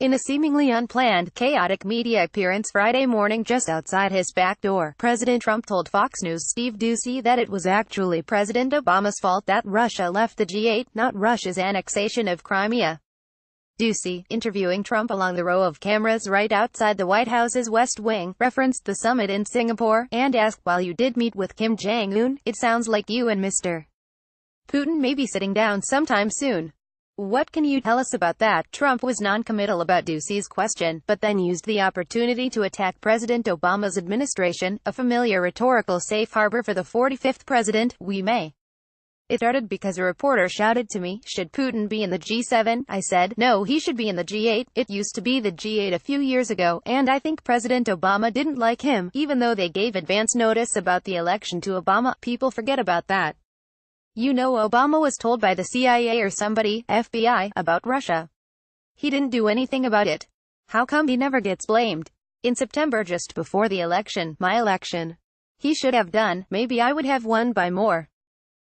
In a seemingly unplanned, chaotic media appearance Friday morning just outside his back door, President Trump told Fox News' Steve Doocy that it was actually President Obama's fault that Russia left the G8, not Russia's annexation of Crimea. Doocy, interviewing Trump along the row of cameras right outside the White House's West Wing, referenced the summit in Singapore, and asked, "While you did meet with Kim Jong-un, it sounds like you and Mr. Putin may be sitting down sometime soon. What can you tell us about that?" Trump was non-committal about Doocy's question, but then used the opportunity to attack President Obama's administration, a familiar rhetorical safe harbor for the 45th president. "We may. It started because a reporter shouted to me, 'Should Putin be in the G7?' I said, 'No, he should be in the G8. It used to be the G8 a few years ago, and I think President Obama didn't like him, even though they gave advance notice about the election to Obama.' People forget about that. You know, Obama was told by the CIA or somebody, FBI, about Russia. He didn't do anything about it. How come he never gets blamed? In September, just before the election, my election. He should have done. Maybe I would have won by more."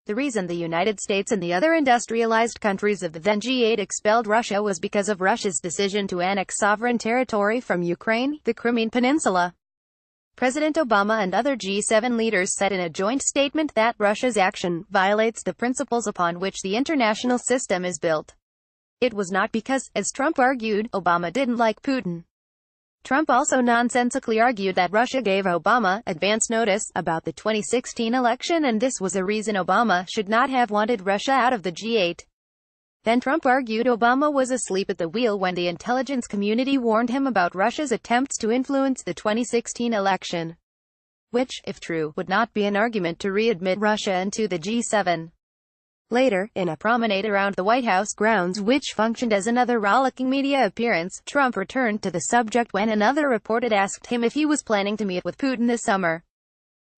The reason the United States and the other industrialized countries of the then G8 expelled Russia was because of Russia's decision to annex sovereign territory from Ukraine, the Crimean Peninsula. President Obama and other G7 leaders said in a joint statement that Russia's action violates the principles upon which the international system is built. It was not because, as Trump argued, Obama didn't like Putin. Trump also nonsensically argued that Russia gave Obama advance notice about the 2016 election, and this was a reason Obama should not have wanted Russia out of the G8. Then Trump argued Obama was asleep at the wheel when the intelligence community warned him about Russia's attempts to influence the 2016 election. Which, if true, would not be an argument to readmit Russia into the G7. Later, in a promenade around the White House grounds which functioned as another rollicking media appearance, Trump returned to the subject when another reporter asked him if he was planning to meet with Putin this summer.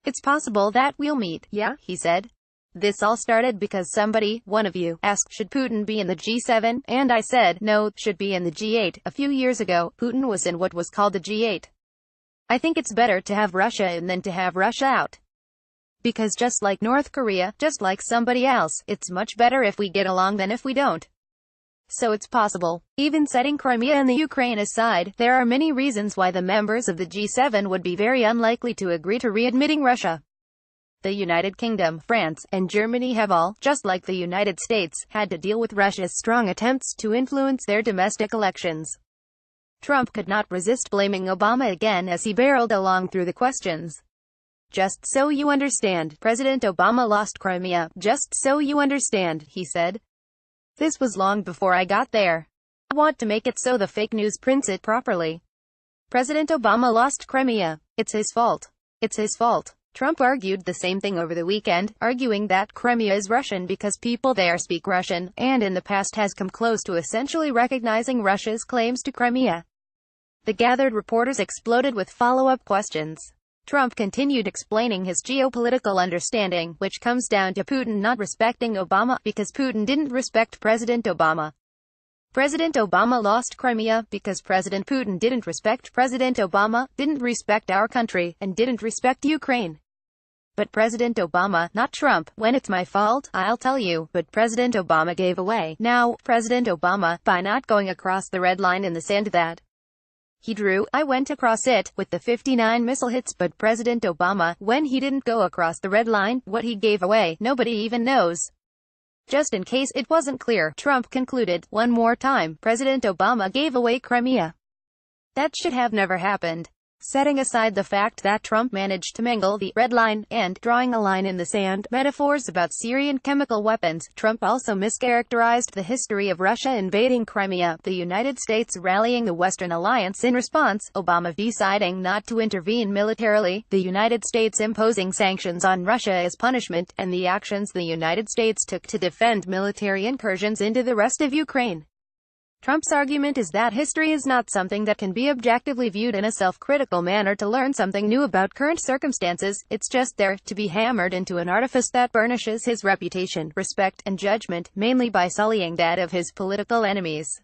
"It's possible that we'll meet, yeah," he said. "This all started because somebody, one of you, asked should Putin be in the G7, and I said, no, should be in the G8. A few years ago, Putin was in what was called the G8. I think it's better to have Russia in than to have Russia out. Because just like North Korea, just like somebody else, it's much better if we get along than if we don't. So it's possible." Even setting Crimea and the Ukraine aside, there are many reasons why the members of the G7 would be very unlikely to agree to readmitting Russia. The United Kingdom, France, and Germany have all, just like the United States, had to deal with Russia's strong attempts to influence their domestic elections. Trump could not resist blaming Obama again as he barreled along through the questions. "Just so you understand, President Obama lost Crimea. Just so you understand," he said. "This was long before I got there. I want to make it so the fake news prints it properly. President Obama lost Crimea. It's his fault. It's his fault." Trump argued the same thing over the weekend, arguing that Crimea is Russian because people there speak Russian, and in the past has come close to essentially recognizing Russia's claims to Crimea. The gathered reporters exploded with follow-up questions. Trump continued explaining his geopolitical understanding, which comes down to Putin not respecting Obama, because Putin didn't respect President Obama. President Obama lost Crimea because President Putin didn't respect President Obama, didn't respect our country, and didn't respect Ukraine. But President Obama, not Trump. "When it's my fault, I'll tell you, but President Obama gave away. Now, President Obama, by not going across the red line in the sand that he drew, I went across it, with the 59 missile hits, but President Obama, when he didn't go across the red line, what he gave away, nobody even knows." Just in case it wasn't clear, Trump concluded, one more time, President Obama gave away Crimea. That should have never happened. Setting aside the fact that Trump managed to mangle the red line and drawing a line in the sand metaphors about Syrian chemical weapons, Trump also mischaracterized the history of Russia invading Crimea, the United States rallying the Western alliance in response, Obama deciding not to intervene militarily, the United States imposing sanctions on Russia as punishment, and the actions the United States took to defend military incursions into the rest of Ukraine. Trump's argument is that history is not something that can be objectively viewed in a self-critical manner to learn something new about current circumstances. It's just there, to be hammered into an artifice that burnishes his reputation, respect, and judgment, mainly by sullying that of his political enemies.